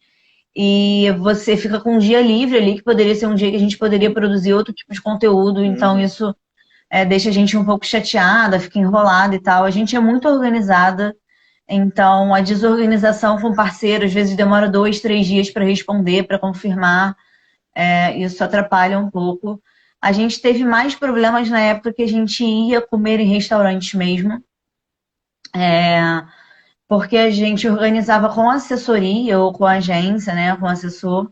e você fica com um dia livre ali, que poderia ser um dia que a gente poderia produzir outro tipo de conteúdo, então Uhum, isso deixa a gente um pouco chateada, fica enrolada e tal. A gente é muito organizada, então a desorganização com parceiro às vezes demora 2, 3 dias para responder, para confirmar. Isso atrapalha um pouco. A gente teve mais problemas na época que a gente ia comer em restaurantes mesmo, porque a gente organizava com assessoria ou com agência, né, com assessor.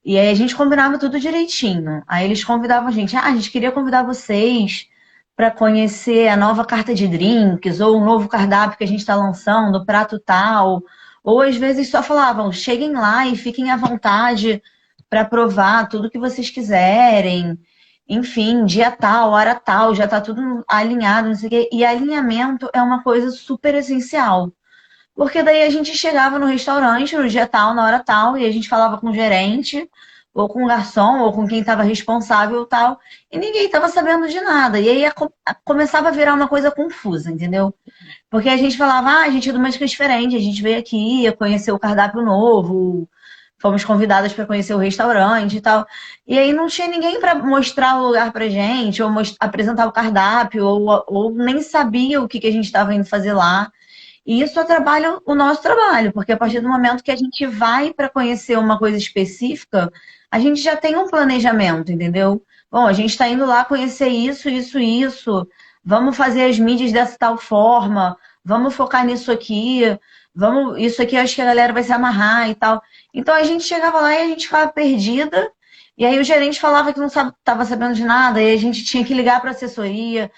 E aí a gente combinava tudo direitinho. Aí eles convidavam a gente, a gente queria convidar vocês para conhecer a nova carta de drinks ou o novo cardápio que a gente está lançando, prato tal. Ou às vezes só falavam, cheguem lá e fiquem à vontade para provar tudo que vocês quiserem. Enfim, dia tal, hora tal, já está tudo alinhado, não sei o quê. E alinhamento é uma coisa super essencial. Porque daí a gente chegava no restaurante no dia tal, na hora tal, e a gente falava com o gerente, ou com o garçom, ou com quem estava responsável tal, e ninguém estava sabendo de nada. E aí começava a virar uma coisa confusa, entendeu? Porque a gente falava, a gente é de uma dica diferente, a gente veio aqui, ia conhecer o cardápio novo, fomos convidadas para conhecer o restaurante e tal. E aí não tinha ninguém para mostrar o lugar pra gente, ou apresentar o cardápio, ou nem sabia o que a gente estava indo fazer lá. E isso atrapalha o nosso trabalho, porque a partir do uhum, momento que a gente vai para conhecer uma coisa específica, a gente já tem um planejamento, entendeu? Bom, a gente está indo lá conhecer isso, isso, isso. Vamos fazer as mídias dessa tal forma. Vamos focar nisso aqui. Vamos, isso aqui acho que a galera vai se amarrar e tal. Então a gente chegava lá e a gente ficava perdida. E aí o gerente falava que não estava sabendo de nada, e a gente tinha que ligar para a assessoria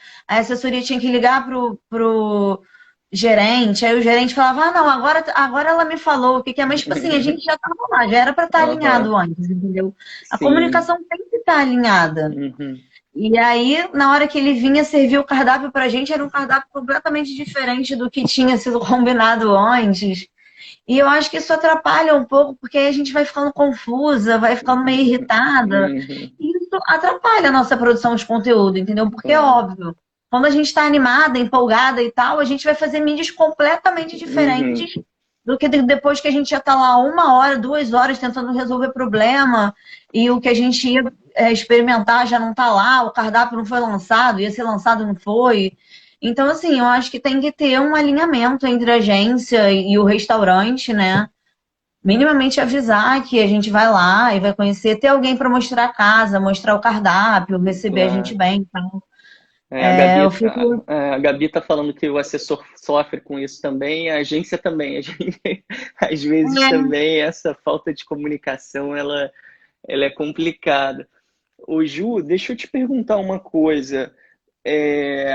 tinha que ligar pro gerente, aí o gerente falava, não, agora ela me falou o que que é, mas tipo assim, a gente já estava lá, já era para estar aham, alinhado antes, entendeu? A sim, comunicação tem que estar alinhada. uhum, E aí, na hora que ele vinha servir o cardápio pra gente, era um cardápio completamente diferente do que tinha sido combinado antes. E eu acho que isso atrapalha um pouco, porque aí a gente vai ficando confusa, vai ficando meio irritada. uhum, E isso atrapalha a nossa produção de conteúdo, entendeu? Porque é claro, óbvio, quando a gente está animada, empolgada e tal, a gente vai fazer mídias completamente uhum, diferentes do que depois que a gente já está lá 1 hora, 2 horas tentando resolver problema e o que a gente ia experimentar já não está lá, o cardápio não foi lançado, ia ser lançado, não foi. Então, assim, eu acho que tem que ter um alinhamento entre a agência e o restaurante, né? Minimamente avisar que a gente vai lá e vai conhecer, ter alguém para mostrar a casa, mostrar o cardápio, receber a gente Claro. bem. Então, É, a Gabi, eu fico. a Gabi tá falando que o assessor sofre com isso também, a agência também. A gente, às vezes É, também essa falta de comunicação, ela é complicada. Ô Ju, deixa eu te perguntar uma coisa. É,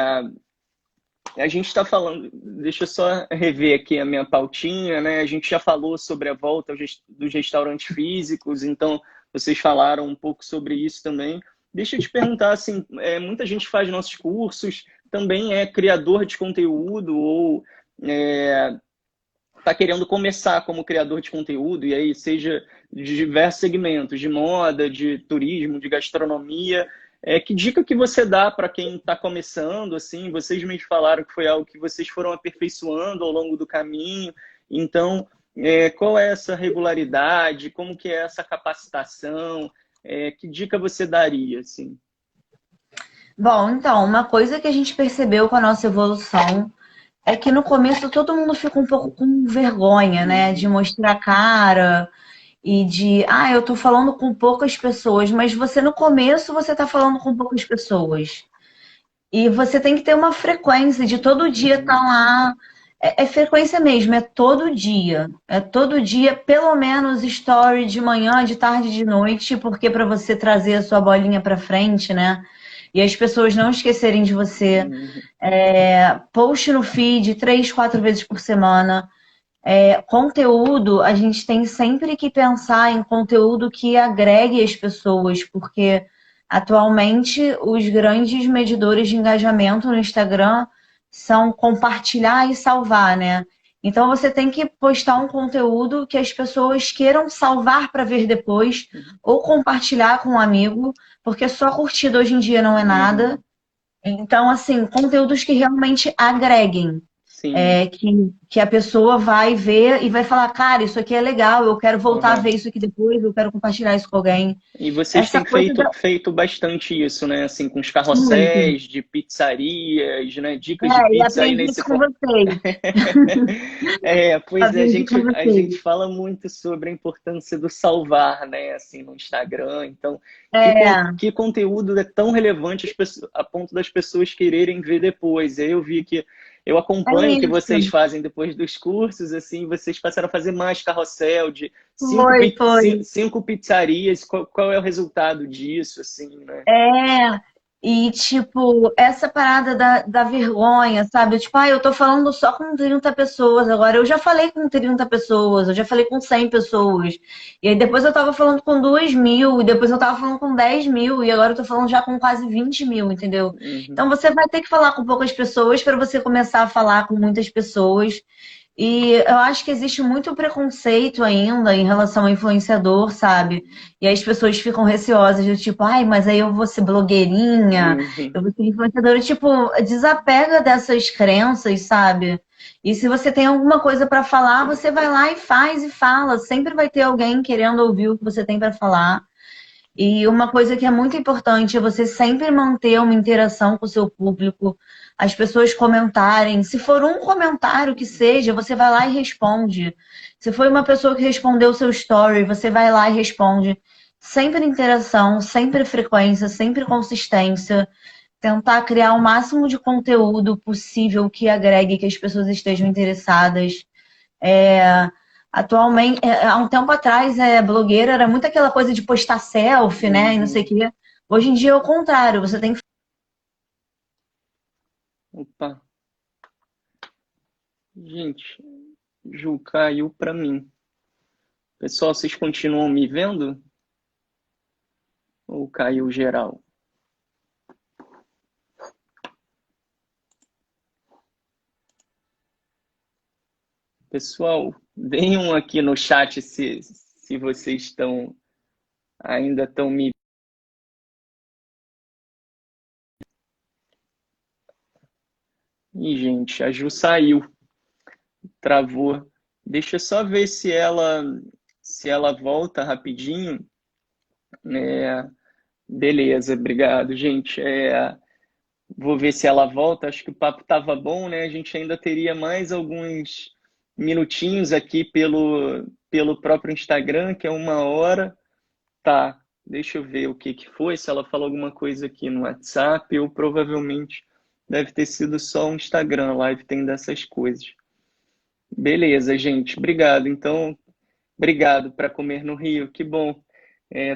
a gente está falando, deixa eu só rever aqui a minha pautinha, né? A gente já falou sobre a volta dos restaurantes físicos, então vocês falaram um pouco sobre isso também. Deixa eu te perguntar, assim, muita gente faz nossos cursos, também é criador de conteúdo ou está querendo começar como criador de conteúdo, e aí seja de diversos segmentos, de moda, de turismo, de gastronomia. Que dica que você dá para quem está começando? Assim, vocês me falaram que foi algo que vocês foram aperfeiçoando ao longo do caminho. Então, qual é essa regularidade? Como que é essa capacitação? Que dica você daria, assim? bom, então, uma coisa que a gente percebeu com a nossa evolução é que no começo todo mundo fica um pouco com vergonha, né? De Uhum, mostrar a cara e de, eu tô falando com poucas pessoas, mas você no começo você tá falando com poucas pessoas. E você tem que ter uma frequência de todo dia estar uhum, lá. É frequência mesmo, é todo dia. É todo dia, pelo menos story de manhã, de tarde, de noite, porque para você trazer a sua bolinha para frente, né? E as pessoas não esquecerem de você. uhum, Post no feed 3, 4 vezes por semana. Conteúdo, a gente tem sempre que pensar em conteúdo que agregue as pessoas, porque atualmente os grandes medidores de engajamento no Instagram são compartilhar e salvar, né? Então você tem que postar um conteúdo que as pessoas queiram salvar para ver depois uhum, ou compartilhar com um amigo, porque só curtida hoje em dia não é nada. uhum. Então, assim, conteúdos que realmente agreguem Sim. que a pessoa vai ver e vai falar, cara, isso aqui é legal, eu quero voltar a Uhum. ver isso aqui depois, eu quero compartilhar isso com alguém. E vocês Essa têm coisa da feito bastante isso, né? Assim, com os muito. carrosséis de pizzarias, né? Dicas de E pizza aí aprendi nesse isso com vocês. pois é, Aprendi com a gente vocês. fala muito sobre a importância do salvar, né? Assim, no Instagram. Então, É, que conteúdo é tão relevante a ponto das pessoas quererem ver depois? Aí eu vi que eu é acompanho o que vocês isso. fazem depois dos cursos, assim, vocês passaram a fazer mais carrossel de Foi. cinco pizzarias. Qual é o resultado disso, assim, né? É, e tipo, essa parada da vergonha, sabe? Tipo, eu tô falando só com 30 pessoas agora. Eu já falei com 30 pessoas, eu já falei com 100 pessoas. E aí depois eu tava falando com 2.000, e depois eu tava falando com 10.000, e agora eu tô falando já com quase 20.000, entendeu? Uhum, Então você vai ter que falar com poucas pessoas para você começar a falar com muitas pessoas. E eu acho que existe muito preconceito ainda em relação ao influenciador, sabe? E aí as pessoas ficam receosas, do tipo, mas aí eu vou ser blogueirinha, uhum. eu vou ser influenciadora. Tipo, desapega dessas crenças, sabe? E se você tem alguma coisa para falar, você vai lá e faz e fala. Sempre vai ter alguém querendo ouvir o que você tem para falar. E uma coisa que é muito importante é você sempre manter uma interação com o seu público, as pessoas comentarem. Se for um comentário que seja, você vai lá e responde. Se foi uma pessoa que respondeu o seu story, você vai lá e responde. Sempre interação, sempre frequência, sempre consistência. Tentar criar o máximo de conteúdo possível que agregue, que as pessoas estejam interessadas. É, atualmente, há um tempo atrás, blogueira era muito aquela coisa de postar selfie, né? E não sei o Uhum. quê. Hoje em dia é o contrário, você tem que. Opa, gente, Ju caiu pra mim. Pessoal, vocês continuam me vendo? Ou caiu geral? Pessoal, venham aqui no chat se vocês ainda estão me. Ih, gente, a Ju saiu, travou. Deixa eu só ver se ela volta rapidinho. É, beleza, obrigado, gente. Vou ver se ela volta. Acho que o papo estava bom, né? A gente ainda teria mais alguns minutinhos aqui pelo próprio Instagram, que é 1 hora. Tá, deixa eu ver o que que foi. Se ela falou alguma coisa aqui no WhatsApp, ou provavelmente deve ter sido só o Instagram. Live tem dessas coisas. Beleza, gente. Obrigado. Então, obrigado para comer no Rio. Que bom.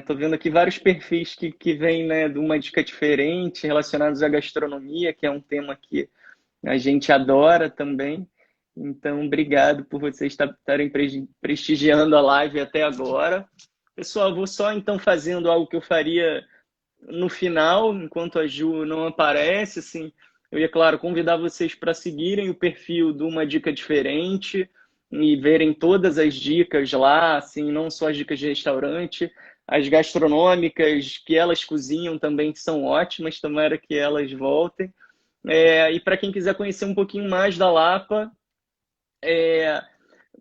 Tô vendo aqui vários perfis que vêm, né, de uma dica diferente relacionados à gastronomia, que é um tema que a gente adora também. Então, obrigado por vocês estarem prestigiando a live até agora. Pessoal, vou só então fazendo algo que eu faria no final, enquanto a Ju não aparece, assim, eu ia, claro, convidar vocês para seguirem o perfil de Uma Dica Diferente e verem todas as dicas lá, assim, não só as dicas de restaurante, as gastronômicas que elas cozinham também são ótimas, tomara que elas voltem. E para quem quiser conhecer um pouquinho mais da Lapa, é,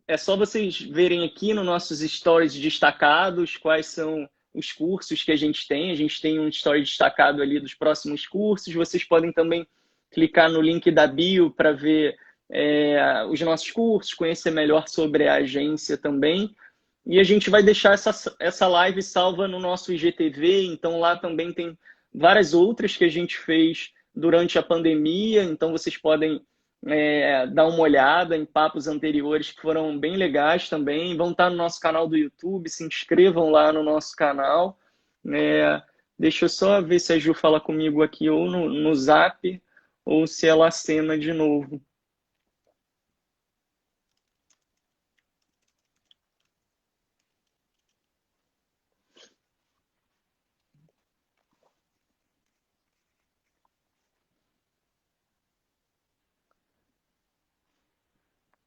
é só vocês verem aqui nos nossos stories destacados quais são os cursos que a gente tem. A gente tem um story destacado ali dos próximos cursos. Vocês podem também clicar no link da bio para ver os nossos cursos, conhecer melhor sobre a agência também. E a gente vai deixar essa live salva no nosso IGTV, então lá também tem várias outras que a gente fez durante a pandemia, então vocês podem dar uma olhada em papos anteriores que foram bem legais também. Vão estar no nosso canal do YouTube, se inscrevam lá no nosso canal. Deixa eu só ver se a Ju fala comigo aqui ou no Zap, ou se ela acena de novo.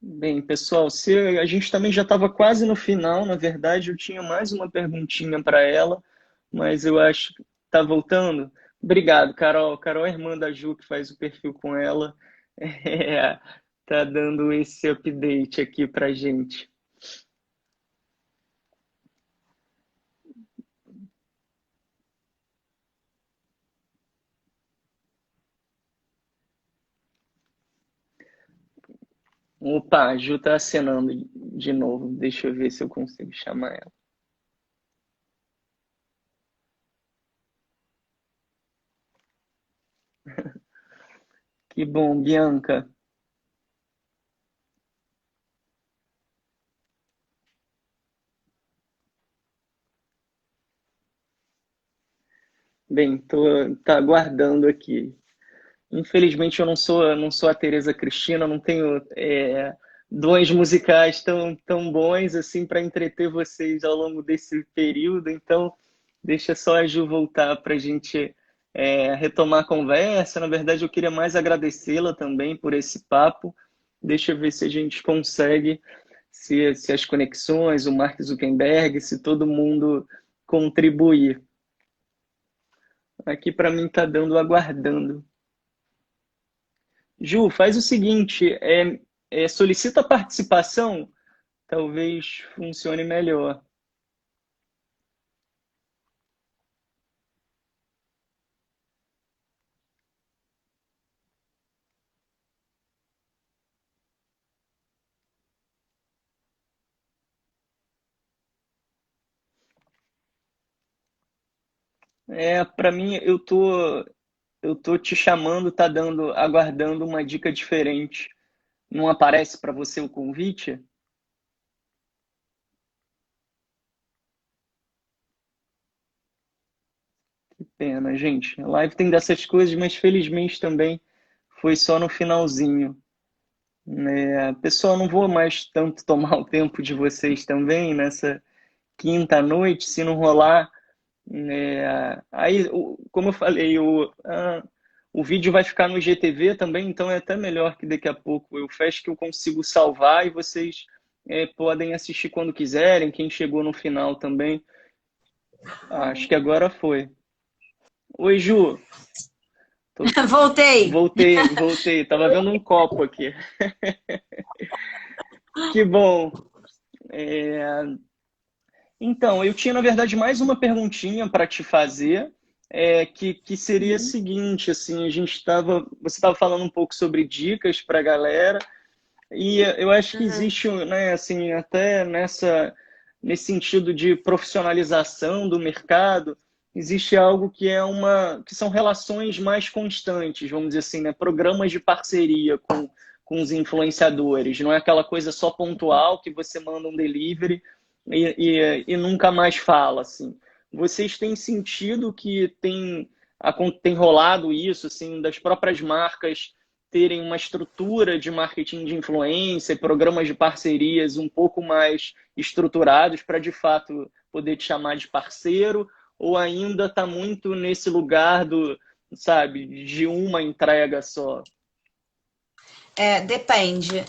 Bem, pessoal, se a gente também já estava quase no final, na verdade, eu tinha mais uma perguntinha para ela, mas eu acho que está voltando. Obrigado, Carol. Carol é irmã da Ju, que faz o perfil com ela. Tá dando esse update aqui para gente. Opa, a Ju tá acenando de novo. Deixa eu ver se eu consigo chamar ela. Que bom, Bianca. Bem, tá aguardando aqui. Infelizmente eu não sou a Tereza Cristina, não tenho dons musicais tão bons assim para entreter vocês ao longo desse período. Então, deixa só a Ju voltar para a gente retomar a conversa. Na verdade, eu queria mais agradecê-la também por esse papo. Deixa eu ver se a gente consegue, se as conexões, o Mark Zuckerberg, se todo mundo contribuir. Aqui para mim está dando aguardando. Ju, faz o seguinte, solicita a participação, talvez funcione melhor. Para mim, eu tô te chamando, tá aguardando uma dica diferente. Não aparece para você o convite? Que pena, gente. A live tem dessas coisas, mas felizmente também foi só no finalzinho. Pessoal, não vou mais tanto tomar o tempo de vocês também nessa quinta noite, se não rolar. Aí, como eu falei, o vídeo vai ficar no IGTV também, então é até melhor que daqui a pouco eu feche que eu consigo salvar e vocês podem assistir quando quiserem, quem chegou no final também. Acho que agora foi. Oi, Ju. Voltei. Voltei. Tava vendo um copo aqui. Que bom. Então, eu tinha, na verdade, mais uma perguntinha para te fazer. que seria a seguinte, assim, você estava falando um pouco sobre dicas para a galera, e eu acho que Uhum. existe, né, assim, até nesse sentido de profissionalização do mercado, existe algo que são relações mais constantes, vamos dizer assim, né, programas de parceria com os influenciadores, não é aquela coisa só pontual que você manda um delivery e nunca mais fala, assim. Vocês têm sentido que tem rolado isso, assim, das próprias marcas terem uma estrutura de marketing de influência, programas de parcerias um pouco mais estruturados para, de fato, poder te chamar de parceiro, ou ainda está muito nesse lugar sabe, de uma entrega só? Depende.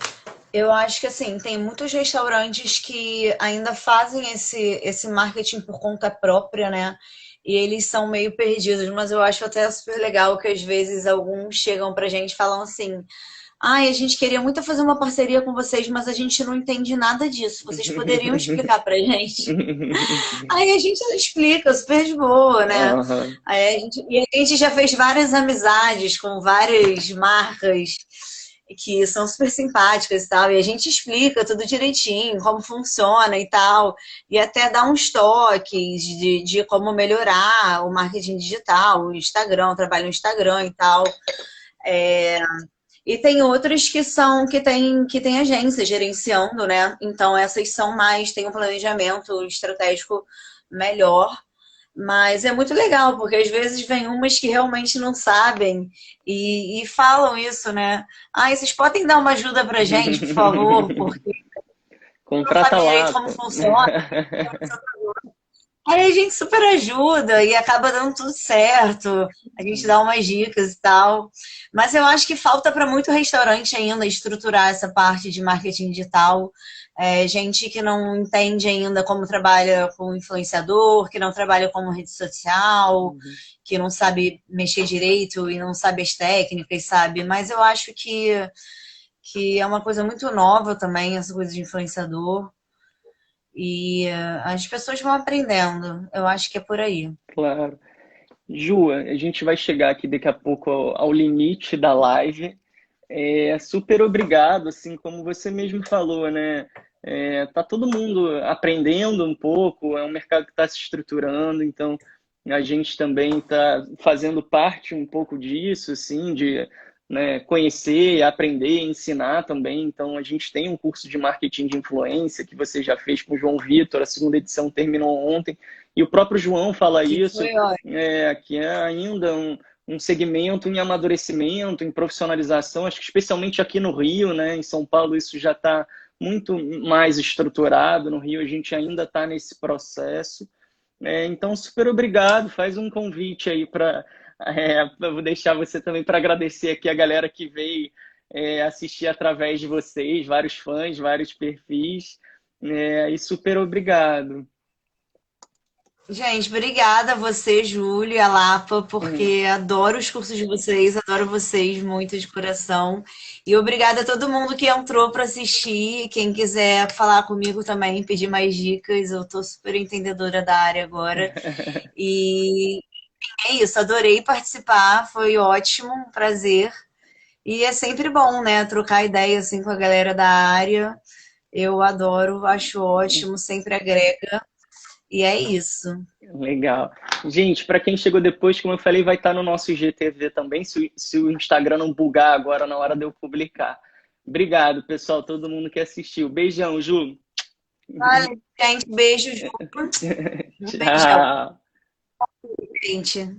Eu acho que assim, tem muitos restaurantes que ainda fazem esse marketing por conta própria, né? E eles são meio perdidos, mas eu acho até super legal que às vezes alguns chegam pra gente e falam assim: ai, a gente queria muito fazer uma parceria com vocês, mas a gente não entende nada disso. Vocês poderiam explicar pra gente? Aí a gente explica super de boa, né? Aham. E a gente já fez várias amizades com várias marcas que são super simpáticas e tal, e a gente explica tudo direitinho, como funciona e tal, e até dá uns toques de como melhorar o marketing digital, o Instagram, o trabalho no Instagram e tal. E tem outras que tem agência gerenciando, né? Então essas são mais, tem um planejamento estratégico melhor. Mas é muito legal, porque às vezes vem umas que realmente não sabem e falam isso, né? Ah, vocês podem dar uma ajuda pra gente, por favor, porque não Contrata sabe direito lá, como pô. funciona. Aí a gente super ajuda e acaba dando tudo certo. A gente dá umas dicas e tal. Mas eu acho que falta para muito restaurante ainda estruturar essa parte de marketing digital. Gente que não entende ainda como trabalha com influenciador, que não trabalha como rede social, que não sabe mexer direito e não sabe as técnicas, sabe? Mas eu acho que é uma coisa muito nova também, essa coisa de influenciador. E as pessoas vão aprendendo. Eu acho que é por aí. Claro. Ju, a gente vai chegar aqui daqui a pouco ao limite da live. Super obrigado, assim, como você mesmo falou, né? Tá todo mundo aprendendo um pouco, é um mercado que está se estruturando, então a gente também está fazendo parte um pouco disso, assim, de, né, conhecer, aprender, ensinar também. Então a gente tem um curso de marketing de influência que você já fez com o João Vitor, a segunda edição terminou ontem, e o próprio João fala Que isso, foi ótimo. que é ainda um segmento em amadurecimento, em profissionalização, acho que especialmente aqui no Rio, né? Em São Paulo isso já está muito mais estruturado, no Rio a gente ainda está nesse processo. Então, super obrigado, faz um convite aí para... eu vou deixar você também para agradecer aqui a galera que veio assistir através de vocês, vários fãs, vários perfis, e super obrigado. Gente, obrigada a você, Júlia, a Lapa, porque adoro os cursos de vocês, adoro vocês muito de coração. E obrigada a todo mundo que entrou para assistir. Quem quiser falar comigo também, pedir mais dicas, eu tô super entendedora da área agora. E é isso, adorei participar, foi ótimo, um prazer. E é sempre bom, né, trocar ideia assim com a galera da área. Eu adoro, acho ótimo, sempre agrega. E é isso. Legal. Gente, para quem chegou depois, como eu falei, vai estar no nosso IGTV também, se o Instagram não bugar agora na hora de eu publicar. Obrigado, pessoal, todo mundo que assistiu. Beijão, Ju. Vale, gente. Beijo, Ju. Um beijão, Tchau. gente.